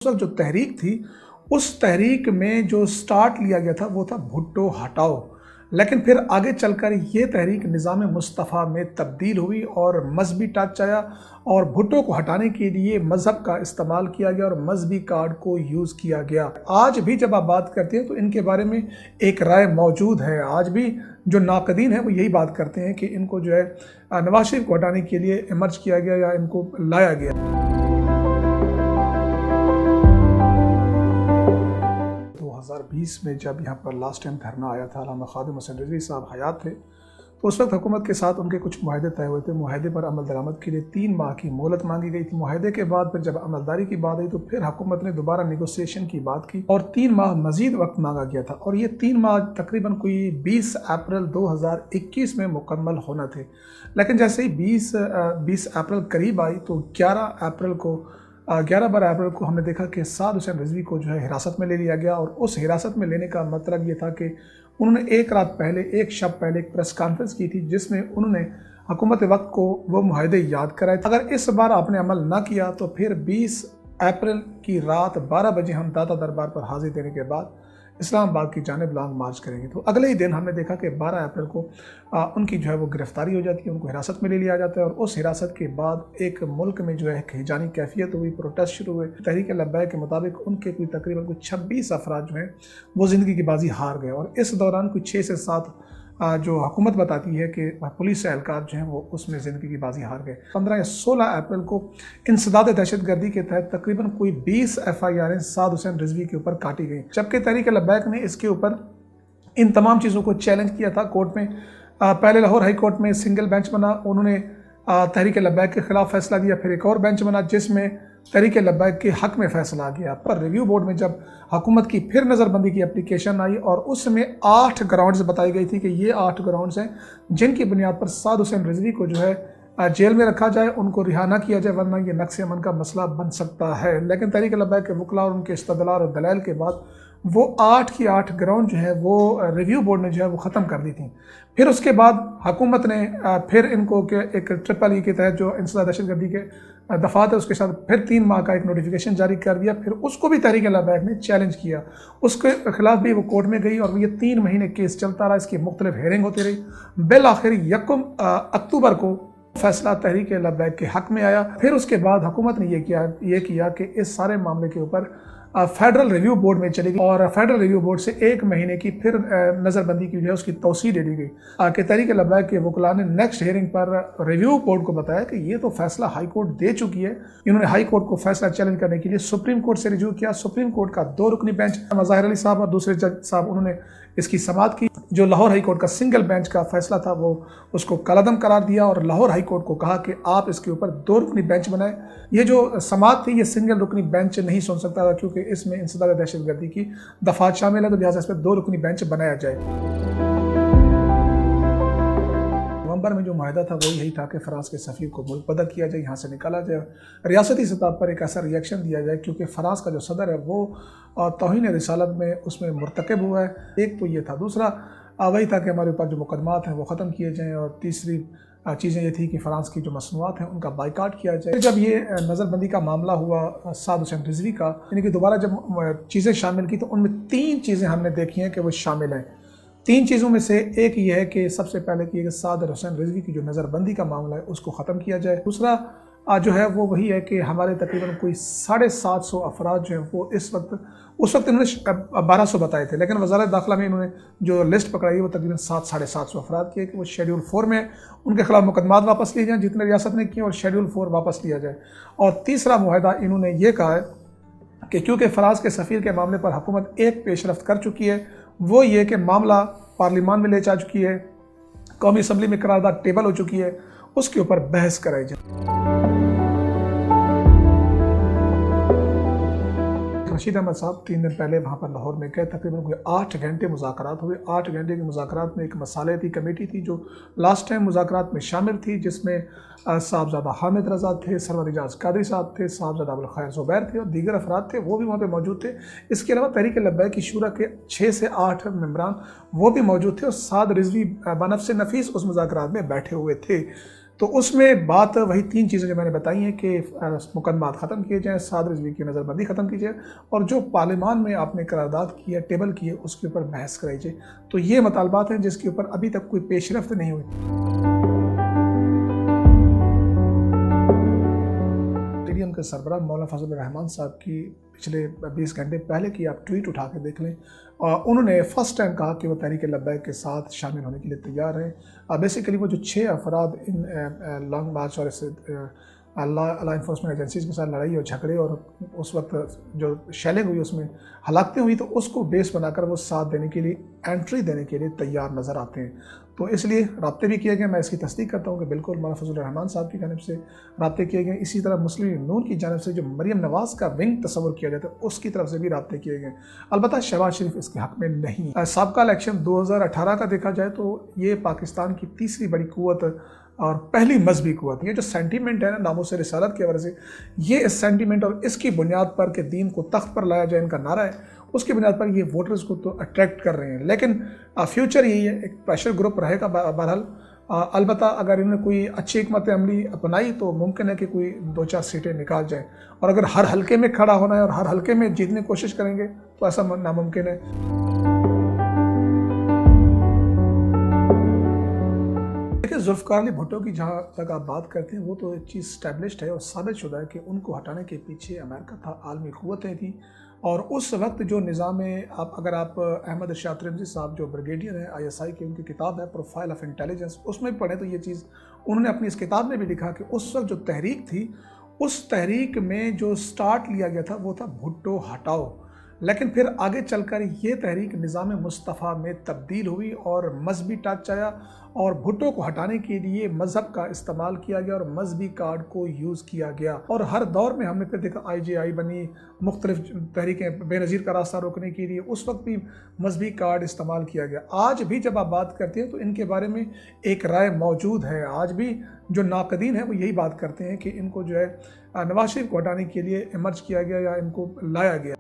उस वक्त जो तहरीक थी, उस तहरीक में जो स्टार्ट लिया गया था वो था भुट्टो हटाओ। लेकिन फिर आगे चलकर ये तहरीक निज़ाम मुस्तफ़ा में तब्दील हुई और मजहबी टच आया और भुट्टो को हटाने के लिए मज़हब का इस्तेमाल किया गया और मजहबी कार्ड को यूज़ किया गया। आज भी जब आप बात करते हैं तो इनके बारे में एक राय मौजूद है। आज भी जो नाक़दीन है वो यही बात करते हैं कि इनको जो है नवाज शरीफ को हटाने के लिए इमर्ज किया गया या इनको लाया गया। 2020 में जब यहाँ पर लास्ट टाइम धरना आया था, अल्लामा खादिम हुसैन रिजवी साहब हयात थे, तो उस वक्त हुकूमत के साथ उनके कुछ मुआहदे तय हुए थे। मुआहदे पर अमल दरामद के लिए 3 माह की मोहलत मांगी गई थी। मुआहदे के बाद फिर जब अमलदारी की बात आई तो फिर हुकूमत ने दोबारा निगोसिएशन की बात की और 3 माह मजीद वक्त मांगा गया था और ये 3 माह तकरीबन कोई 20 अप्रैल 2021 में मुकम्मल होना थे। लेकिन जैसे ही 20 अप्रैल करीब आई तो 11 अप्रैल को हमने देखा कि साद हुसैन रिजवी को जो है हिरासत में ले लिया गया और उस हिरासत में लेने का मतलब ये था कि उन्होंने एक रात पहले, एक शब पहले एक प्रेस कॉन्फ्रेंस की थी जिसमें उन्होंने हुकूमत वक्त को वो मुआहदे याद कराए। अगर इस बार आपने अमल ना किया तो फिर 20 अप्रैल की रात 12 बजे हम दाता दरबार पर हाजिर देने के बाद इस्लामाबाद की जानिब लॉन्ग मार्च करेंगे। तो अगले ही दिन हमने देखा कि 12 अप्रैल को उनकी जो है वो गिरफ्तारी हो जाती है, उनको हिरासत में ले लिया जाता है और उस हिरासत के बाद एक मुल्क में जो है हिजानी कैफियत हुई, प्रोटेस्ट शुरू हुए। तहरीक लब्बैक के मुताबिक उनके तकरीबन 26 अफराद जो हैं वो ज़िंदगी की बाजी हार गए और इस दौरान कुछ 6 से 7 जो हुकूमत बताती है कि पुलिस एहलकार जो हैं वो उसमें ज़िंदगी की बाजी हार गए। 15 या 16 अप्रैल को इंसदाद दहशतगर्दी के तहत तकरीबन कोई 20 FIR साद हुसैन रिजवी के ऊपर काटी गई, जबकि तहरीक लब्बैक ने इसके ऊपर इन तमाम चीज़ों को चैलेंज किया था कोर्ट में। पहले लाहौर हाई कोर्ट में सिंगल बेंच बना, उन्होंने तहरीक लब्बैक के खिलाफ फैसला दिया, फिर एक और बेंच बना जिसमें तहरीक लब्बैक के हक में फैसला आ गया। पर रिव्यू बोर्ड में जब हुकूमत की फिर नज़रबंदी की एप्लीकेशन आई और उसमें 8 ग्राउंड्स बताई गई थी कि ये 8 ग्राउंड्स हैं जिनकी बुनियाद पर साद हुसैन रिजवी को जो है जेल में रखा जाए, उनको रिहा ना किया जाए वरना ये नक्स अमन का मसला बन सकता है। लेकिन तहरीक लब्बैक के वकला और उनके इस्तदलाल और दलाइल के बाद वो 8 की 8 ग्राउंड जो है वो रिव्यू बोर्ड ने जो है वो ख़त्म कर दी थी। फिर उसके बाद हुकूमत ने फिर इनको एक ट्रिपल के तहत जो इंसदाद दहशतगर्दी के दफात है उसके साथ फिर 3 माह का एक नोटिफिकेशन जारी कर दिया। फिर उसको भी तहरीक लब्बैक ने चैलेंज किया, उसके खिलाफ भी वो कोर्ट में गई और ये 3 महीने केस चलता रहा, इसकी मुख्तलिफ हेयरिंग होती रही। बिल आखिर 1 अक्टूबर को फैसला तहरीक लब्बैक के हक में आया। फिर उसके बाद हुकूमत ने ये किया कि इस सारे मामले के ऊपर फेडरल रिव्यू बोर्ड में चली गई और फेडरल रिव्यू बोर्ड से 1 महीने की फिर नज़रबंदी की जो है उसकी तौसीह दे दी गई कि तहरीक लब्बैक के वकला ने नेक्स्ट हियरिंग पर रिव्यू बोर्ड को बताया कि ये तो फैसला हाई कोर्ट दे चुकी है। इन्होंने हाई कोर्ट को फैसला चैलेंज करने के लिए सुप्रीम कोर्ट से रिव्यू किया। सुप्रीम कोर्ट का 2 रुकनी बेंच ज़ाहिर अली साहब और दूसरे जज साहब उन्होंने इसकी समाअत की। जो लाहौर हाई कोर्ट का सिंगल बेंच का फैसला था वो उसको कलअदम करार दिया और लाहौर हाई कोर्ट को कहा कि आप इसके ऊपर 2 रुकनी बेंच बनाएं। ये जो समाअत थी ये सिंगल रुकनी बेंच नहीं सुन सकता था क्योंकि इसमें इंसदाद दहशतगर्दी की दफात शामिल है, तो लिहाजा इस पर 2 रुकनी बेंच बनाया जाए। नवंबर में जो मुआहदा था वो यही था कि फ्रांस के सफ़ीर को मुल्क बदर किया जाए, यहाँ से निकाला जाए, रियासती सतह पर एक ऐसा रिएक्शन दिया जाए क्योंकि फ्रांस का जो सदर है वो तौहीन रिसालत में उसमें मुर्तकब हुआ है। एक तो ये था, दूसरा वही था कि हमारे ऊपर जो मुकदमात हैं वो ख़त्म किए जाएँ और तीसरी चीज़ें ये थी कि फ़्रांस की जो मसनूआत हैं उनका बाइकाट किया जाए। जब ये नज़रबंदी का मामला हुआ साद हुसैन रिजवी का, यानी कि दोबारा जब चीज़ें शामिल की तो उनमें 3 चीज़ें हमने देखी हैं कि वो शामिल हैं। 3 चीज़ों में से एक ये है कि सबसे पहले कि साद हुसैन रिजवी की जो नज़रबंदी का मामला है उसको ख़त्म किया जाए। दूसरा जो है वो वही है कि हमारे तकरीबन कोई 750 अफराद जो हैं वो उस वक्त इन्होंने 1200 बताए थे, लेकिन वज़ारत दाखिला में इन्होंने जो लिस्ट पकड़ाई है वो तकरीबन 700-750 अफराद की है कि वो शेड्यूल 4 में उनके खिलाफ मुकदमात वापस लिए जाएँ जितने रियासत ने किए और शेड्यूल 4 वापस लिया जाए। और तीसरा मुआहदा इन्होंने ये कहा है कि क्योंकि फ़रांस के सफ़ीर के मामले पर हुकूमत एक पेशरफ्त कर चुकी है, वो ये कि मामला पार्लियामान में ले जा चुकी है, कौमी असम्बली में करारदाद टेबल हो चुकी है, उसके ऊपर बहस कराई जाए। रशीद अहमद साहब 3 दिन पहले वहाँ पर लाहौर में गए, तकरीबन कोई 8 घंटे मुज़ाकरात हुए। 8 घंटे के मुज़ाकरात में एक मसालती कमेटी थी जो लास्ट टाइम मुज़ाकरात में शामिल थी, जिसमें साहबजादा हामिद रज़ा थे, सरवर इजाज़ कादरी साहब थे, साहबजादा अबुल खैर ज़ुबैर थे और दीगर अफराद थे, वो भी वहाँ पर मौजूद थे। इसके अलावा तहरीक लब्बैक की शूरा के 6 से 8 मेम्बरान वो भी मौजूद थे और साद रिजवी बनफ़्स नफीस उस मुज़ाकरात में बैठे हुए थे। तो उसमें बात वही 3 चीज़ें जो मैंने बताई हैं कि मुकदमात ख़त्म किए जाएँ, साद रिज़वी की नज़रबंदी ख़त्म की जाए और जो पार्लियामान में आपने करारदाद की है, टेबल की है, उसके ऊपर बहस कराई जाए। तो ये मुतालबात हैं जिसके ऊपर अभी तक कोई पेशरफ़्त नहीं हुई। मीडियम के सरबराह मौलाना फजल रहमान साहब की पिछले 20 घंटे पहले की आप ट्वीट उठा के देख लें। उन्होंने फ़र्स्ट टाइम कहा कि वो तहरीक लब्बैक के साथ शामिल होने के लिए तैयार हैं। बेसिकली वो जो 6 अफराद इन लॉन्ग मार्च और इस लॉ इन्फोर्समेंट एजेंसीज़ के साथ लड़ाई और झगड़े और उस वक्त जो शेलिंग हुई उसमें हलाकतें हुई, तो उसको बेस बनाकर वो साथ देने के लिए, एंट्री देने के लिए तैयार नज़र आते हैं। तो इसलिए राब्ते भी किए गए। मैं इसकी तस्दीक करता हूँ कि बिल्कुल मौलाना फजल रहमान साहब की जानिब से राब्ते किए गए। इसी तरह मुस्लिम लीग नून की जानिब से जो मरियम नवाज़ का विंग तस्वुर किया जाता है उसकी तरफ से भी राब्ते किए गए। अलबत्ता शहबाज शरीफ इसके हक़ में नहीं। साबका इलेक्शन 2018 का देखा जाए तो ये पाकिस्तान की तीसरी बड़ी क़ुव्वत और पहली मजहबी क़ुव्वत, ये जो सेंटीमेंट है ना नामूस रिसालत की वजह से, ये इस सेंटीमेंट और इसकी बुनियाद पर कि दीन को तख्त पर लाया जाए इनका नारा है, उसकी बुनियाद पर ये वोटर्स को तो अट्रैक्ट कर रहे हैं। लेकिन फ्यूचर यही है, एक प्रेशर ग्रुप रहेगा बहरहाल। अलबत्ता अगर इन्होंने कोई अच्छी हिकमत अमली अपनाई तो मुमकिन है कि कोई 2-4 सीटें निकाल जाए, और अगर हर हल्के में खड़ा होना है और हर हल्के में जीतने की कोशिश करेंगे तो ऐसा नामुमकिन है। जुल्फ़िकार अली भुट्टो की जहाँ तक आप बात करते हैं वो तो एक चीज़ स्टैब्लिश्ड है और साबित शुदा है कि उनको हटाने के पीछे अमेरिका था, आलमी क़ुव्वतें थी। और उस वक्त जो निज़ाम अगर आप अहमद इरशाद तिरमिज़ी साहब जो ब्रिगेडियर हैं ISI की, उनकी किताब है प्रोफाइल ऑफ इंटेलिजेंस, उसमें भी पढ़ें तो ये चीज़ उन्होंने अपनी इस किताब में भी लिखा कि उस वक्त जो तहरीक थी, उस तहरीक में जो स्टार्ट लिया गया था वो था भुट्टो हटाओ। लेकिन फिर आगे चलकर ये तहरीक निज़ाम मुस्तफ़ा में तब्दील हुई और मजहबी टच आया और भुट्टो को हटाने के लिए मज़हब का इस्तेमाल किया गया और मजहबी कार्ड को यूज़ किया गया। और हर दौर में हमने फिर देखा IJI बनी, मुख्तलिफ तहरीकें बेनज़ीर का रास्ता रोकने के लिए, उस वक्त भी मजहबी कार्ड इस्तेमाल किया गया। आज भी जब आप बात करते हैं तो इनके बारे में एक राय मौजूद है। आज भी जो नाक़दीन हैं वो यही बात करते हैं कि इनको जो है नवाज शरीफ को हटाने के लिए इमर्ज किया गया या इनको लाया गया।